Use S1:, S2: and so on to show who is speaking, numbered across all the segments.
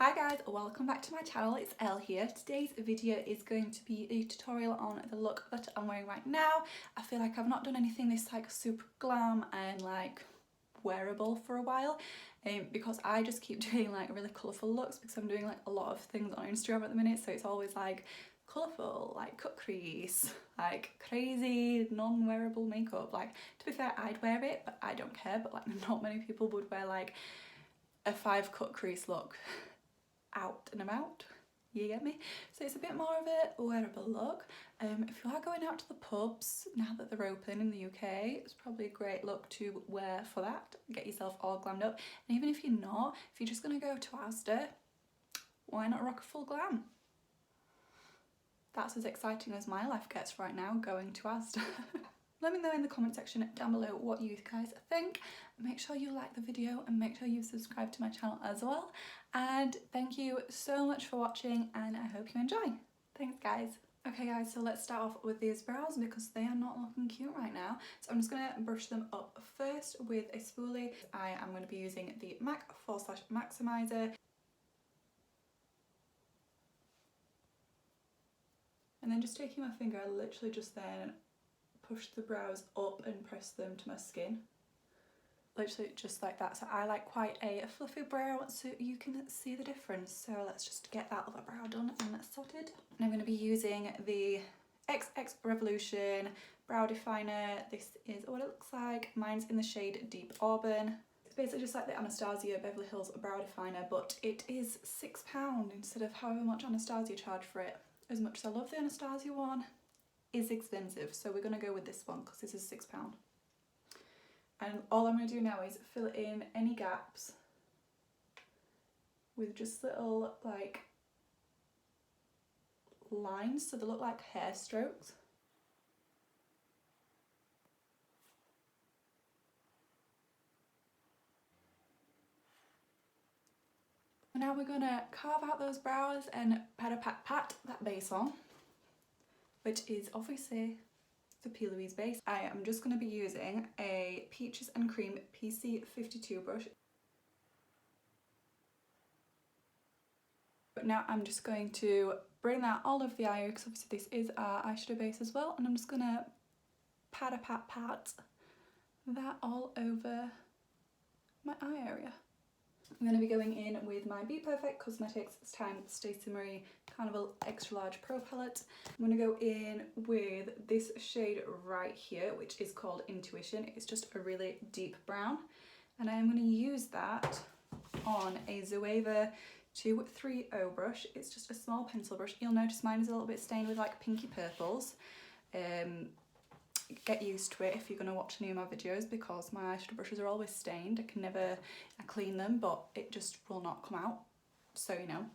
S1: Hi guys, welcome back to my channel. It's Elle here. Today's video is going to be a tutorial on the look that I'm wearing right now. I feel like I've not done anything this like super glam and like wearable for a while because I just keep doing like really colourful looks because I'm doing like a lot of things on Instagram at the minute, so it's always like colourful, like cut crease, like crazy non-wearable makeup. Like, to be fair, I'd wear it but I don't care, but like not many people would wear like a 5 cut crease look out and about, you get me? So it's a bit more of a wearable look. If you are going out to the pubs now that they're open in the UK, it's probably a great look to wear for that. Get yourself all glammed up. And even if you're not, if you're just going to go to Asda, why not rock a full glam? That's as exciting as my life gets right now, going to Asda. Let me know in the comment section down below what you guys think. Make sure you like the video and make sure you subscribe to my channel as well. And thank you so much for watching and I hope you enjoy. Thanks guys. Okay guys, so let's start off with these brows because they are not looking cute right now. So I'm just going to brush them up first with a spoolie. I am going to be using the MAC 4-Slash Maximizer. And then just taking my finger, I literally just then push the brows up and press them to my skin. Literally just like that. So I like quite a fluffy brow so you can see the difference. So let's just get that other brow done and sorted. And I'm going to be using the XX Revolution Brow Definer. This is what it looks like. Mine's in the shade Deep Auburn. It's basically just like the Anastasia Beverly Hills Brow Definer, but it is £6 instead of however much Anastasia charged for it. As much as I love the Anastasia one, is expensive, so we're going to go with this one because this is £6. And all I'm going to do now is fill in any gaps with just little like lines so they look like hair strokes. Now we're going to carve out those brows and pat that base on, which is obviously the P. Louise base. I am just going to be using a Peaches and Cream PC52 brush. But now I'm just going to bring that all over the eye area because obviously this is our eyeshadow base as well, and I'm just going to pat that all over my eye area. I'm going to be going in with my Be Perfect Cosmetics Time Stacey Marie Carnival Extra Large Pro Palette. I'm going to go in with this shade right here, which is called Intuition. It's just a really deep brown. And I am going to use that on a Zoeva 230 brush. It's just a small pencil brush. You'll notice mine is a little bit stained with like pinky purples. Get used to it if you're going to watch any of my videos because my eyeshadow brushes are always stained. I clean them but it just will not come out, so you know,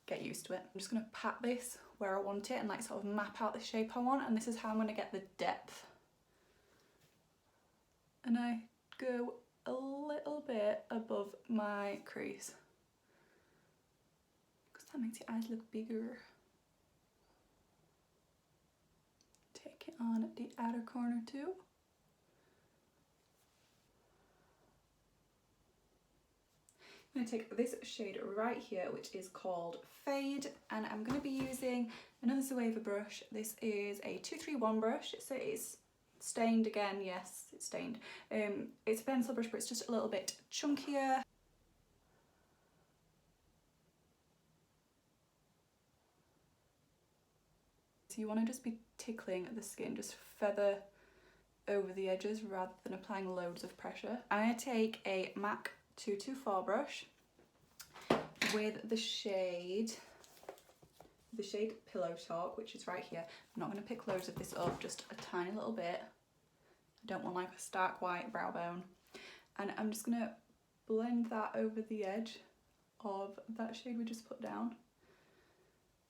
S1: get used to it. I'm just going to pat this where I want it and like sort of map out the shape I want, and this is how I'm going to get the depth. And I go a little bit above my crease because that makes your eyes look bigger. Take it on the outer corner too. I'm going to take this shade right here, which is called Fade, and I'm going to be using another Zoeva brush. This is a 231 brush, so it's stained again. Yes, it's stained. It's a pencil brush, but it's just a little bit chunkier. So you want to just be tickling the skin, just feather over the edges rather than applying loads of pressure. I'm going to take a MAC 224 brush with the shade Pillow Talk, which is right here. I'm not going to pick loads of this up, just a tiny little bit. I don't want like a stark white brow bone. And I'm just going to blend that over the edge of that shade we just put down.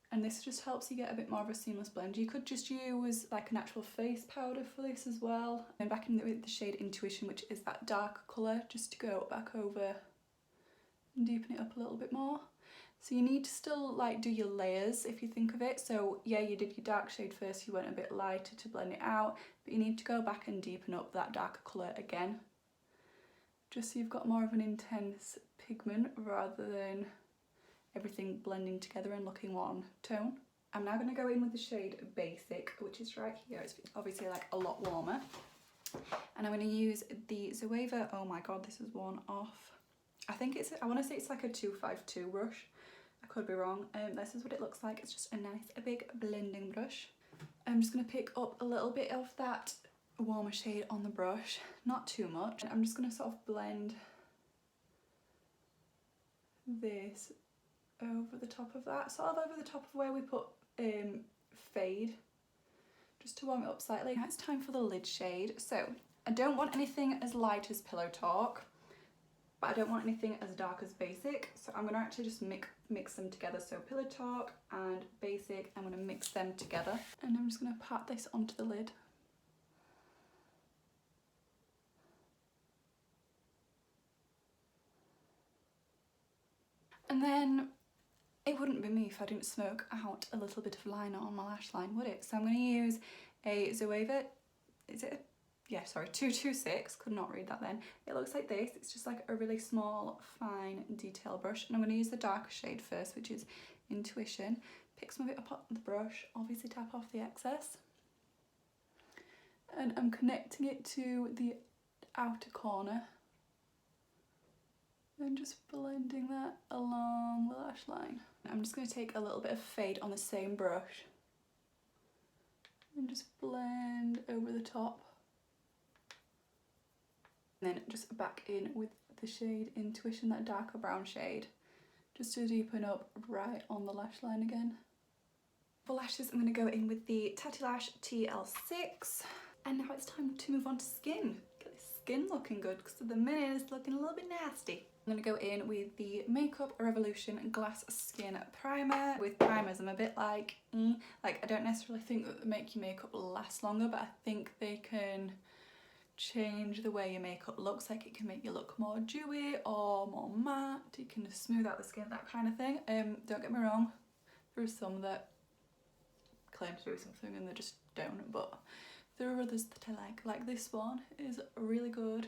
S1: And this just helps you get a bit more of a seamless blend. You could just use like an actual face powder for this as well. And back in with the shade Intuition, which is that dark colour, just to go back over and deepen it up a little bit more. So you need to still like do your layers if you think of it. So yeah, you did your dark shade first, you went a bit lighter to blend it out, but you need to go back and deepen up that darker colour again. Just so you've got more of an intense pigment rather than everything blending together and looking one tone. I'm now going to go in with the shade Basic, which is right here. It's obviously like a lot warmer. And I'm going to use the Zoeva, oh my god, this is worn off. I think it's, I want to say it's like a 252 brush. I could be wrong. This is what it looks like. It's just a nice, a big blending brush. I'm just going to pick up a little bit of that warmer shade on the brush, not too much. I'm just going to sort of blend this over the top of that, sort of over the top of where we put Fade, just to warm it up slightly. Now it's time for the lid shade. So I don't want anything as light as Pillow Talk, but I don't want anything as dark as Basic. So I'm going to actually just mix them together. So Pillow Talk and Basic, I'm going to mix them together. And I'm just going to pat this onto the lid. And then it wouldn't be me if I didn't smoke out a little bit of liner on my lash line, would it? So I'm going to use a Zoeva, is it? Yeah, sorry, 226, could not read that then. It looks like this. It's just like a really small, fine detail brush. And I'm going to use the darker shade first, which is Intuition. Pick some of it up on the brush, obviously tap off the excess. And I'm connecting it to the outer corner. And just blending that along the lash line. I'm just going to take a little bit of Fade on the same brush and just blend over the top. And then just back in with the shade Intuition, that darker brown shade, just to deepen up right on the lash line again. For lashes, I'm going to go in with the Tatti Lash TL6. And now it's time to move on to skin. Get this skin looking good, because at the minute it's looking a little bit nasty. I'm going to go in with the Makeup Revolution Glass Skin Primer. With primers, I'm a bit like, I don't necessarily think that they make your makeup last longer, but I think they can change the way your makeup looks. Like it can make you look more dewy or more matte. You can smooth out the skin, that kind of thing. Don't get me wrong, there are some that claim to do something and they just don't, but there are others that I like. Like this one is really good,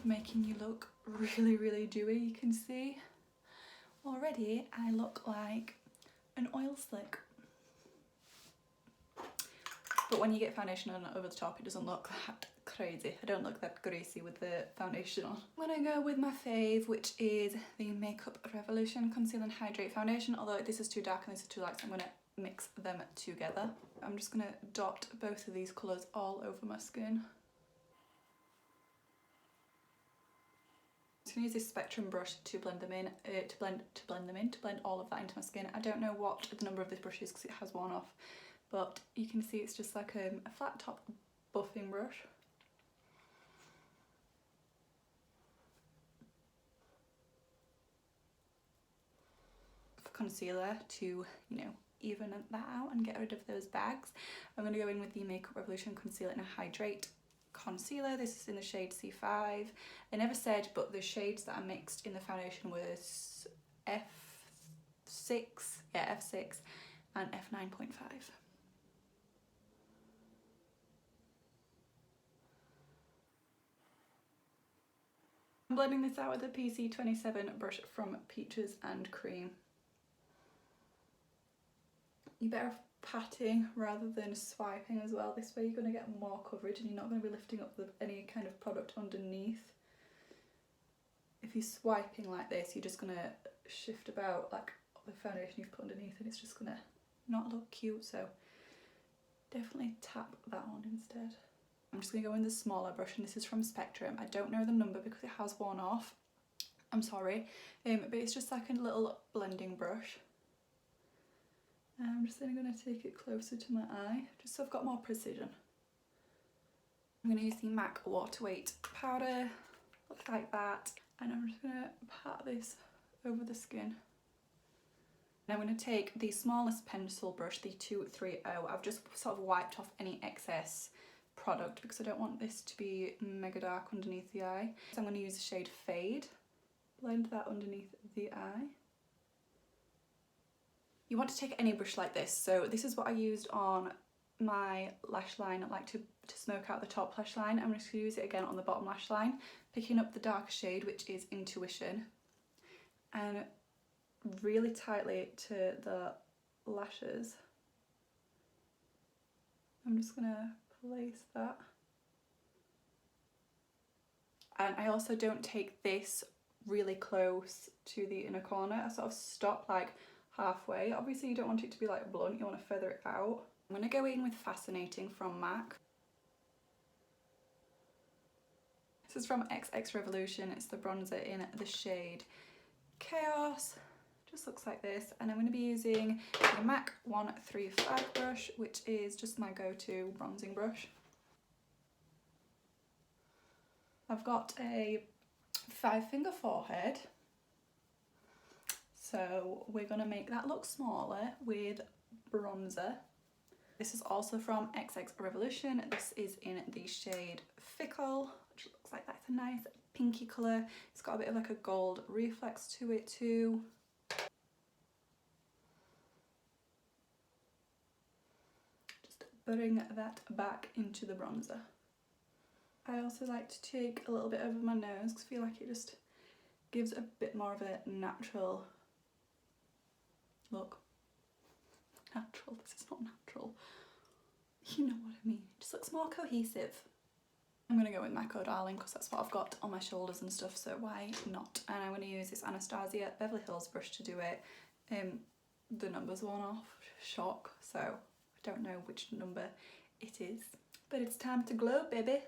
S1: making you look really, really dewy. You can see already I look like an oil slick. But when you get foundation on over the top, it doesn't look that crazy. I don't look that greasy with the foundation on. I'm gonna go with my fave, which is the Makeup Revolution Concealing Hydrate Foundation. Although this is too dark and this is too light, so I'm gonna mix them together. I'm just gonna dot both of these colours all over my skin. I'm just gonna use this Spectrum brush to blend them in, to blend all of that into my skin. I don't know what the number of this brush is because it has worn off, but you can see it's just like a flat top buffing brush. For concealer to, you know, even that out and get rid of those bags, I'm going to go in with the Makeup Revolution Conceal and Hydrate concealer. This is in the shade C5. I never said, but the shades that I mixed in the foundation was F6, yeah, F6 and F9.5. I'm blending this out with a PC27 brush from Peaches and Cream. You better have patting rather than swiping as well. This way you're going to get more coverage and you're not going to be lifting up any kind of product underneath. If you're swiping like this, you're just going to shift about like the foundation you've put underneath and it's just going to not look cute, so definitely tap that on instead. I'm just going to go in the smaller brush, and this is from Spectrum. I don't know the number because it has worn off. I'm sorry, but it's just like a little blending brush. I'm just then going to take it closer to my eye, just so I've got more precision. I'm going to use the MAC Water Weight powder, look like that, and I'm just going to pat this over the skin. And I'm going to take the smallest pencil brush, the 230. I've just sort of wiped off any excess product because I don't want this to be mega dark underneath the eye. So I'm going to use the shade Fade, blend that underneath the eye. You want to take any brush like this. So this is what I used on my lash line. I like to smoke out the top lash line. I'm just going to use it again on the bottom lash line, picking up the darker shade, which is Intuition, and really tightly to the lashes. I'm just gonna place that. And I also don't take this really close to the inner corner. I sort of stop like halfway. Obviously you don't want it to be like blunt, you want to feather it out. I'm gonna go in with Fascinating from MAC. This is from XX Revolution. It's the bronzer in the shade Chaos. Just looks like this. And I'm going to be using the MAC 135 brush, which is just my go-to bronzing brush. I've got a 5-finger forehead, so we're going to make that look smaller with bronzer. This is also from XX Revolution. This is in the shade Fickle, which looks like that's a nice pinky colour. It's got a bit of like a gold reflex to it too. Just bring that back into the bronzer. I also like to take a little bit over my nose because I feel like it just gives a bit more of a natural look. Natural, this is not natural. You know what I mean. It just looks more cohesive. I'm going to go with MAC Oh Darling because that's what I've got on my shoulders and stuff, so why not? And I'm going to use this Anastasia Beverly Hills brush to do it. The number's worn off, shock, so I don't know which number it is. But it's time to glow, baby.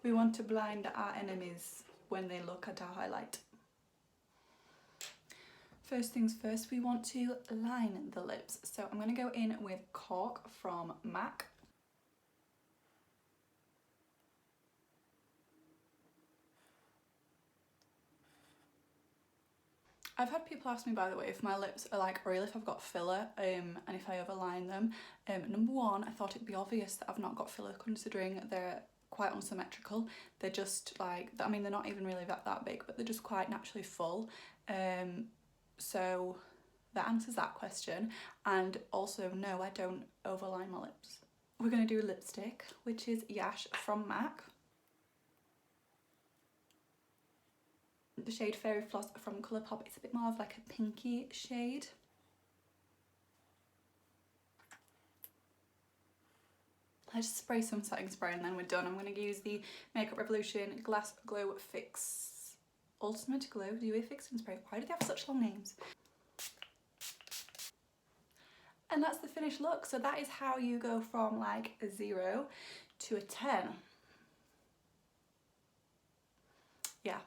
S1: We want to blind our enemies when they look at our highlight. First things first, we want to line the lips. So I'm going to go in with Cork from MAC. I've had people ask me, by the way, if my lips are like real, if I've got filler, and if I overline them. Number one, I thought it'd be obvious that I've not got filler considering they're quite unsymmetrical. They're just like, I mean, they're not even really that big, but they're just quite naturally full. So that answers that question. And also, no, I don't overline my lips. We're going to do lipstick, which is Yash from MAC. The shade Fairy Floss from Colourpop. It's a bit more of like a pinky shade. Let's just spray some setting spray and then we're done. I'm going to use the Makeup Revolution Glass Glow Fix Ultimate Glow UV Fixing Spray. Why do they have such long names? And that's the finished look. So that is how you go from like a 0 to a 10. Yeah.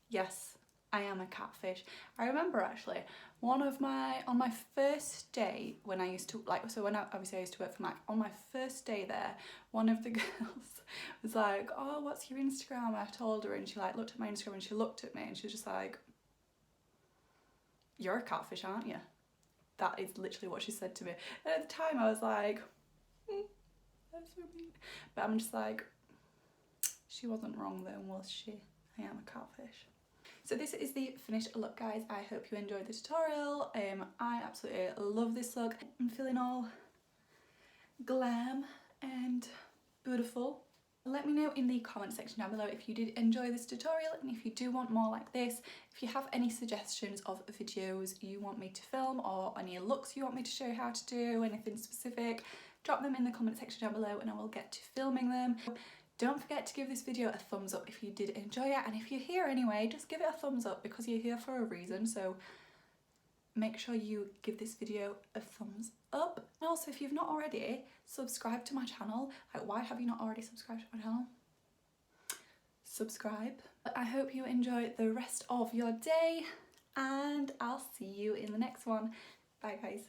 S1: Yes, I am a catfish. I remember actually on my first day when I used to obviously I used to work for MAC, on my first day there, one of the girls was like, oh, what's your Instagram? I told her and she like looked at my Instagram and she looked at me and she was just like, you're a catfish, aren't you? That is literally what she said to me. And at the time I was like, that's so mean. But I'm just like, she wasn't wrong though, was she? I am a catfish. So this is the finished look, guys. I hope you enjoyed the tutorial. I absolutely love this look. I'm feeling all glam and beautiful. Let me know in the comment section down below if you did enjoy this tutorial and if you do want more like this. If you have any suggestions of videos you want me to film or any looks you want me to show you how to do, anything specific, drop them in the comment section down below and I will get to filming them. Don't forget to give this video a thumbs up if you did enjoy it, and if you're here anyway, just give it a thumbs up because you're here for a reason, so make sure you give this video a thumbs up. And also, if you've not already, subscribe to my channel. Like, why have you not already subscribed to my channel? Subscribe. I hope you enjoy the rest of your day, and I'll see you in the next one. Bye, guys.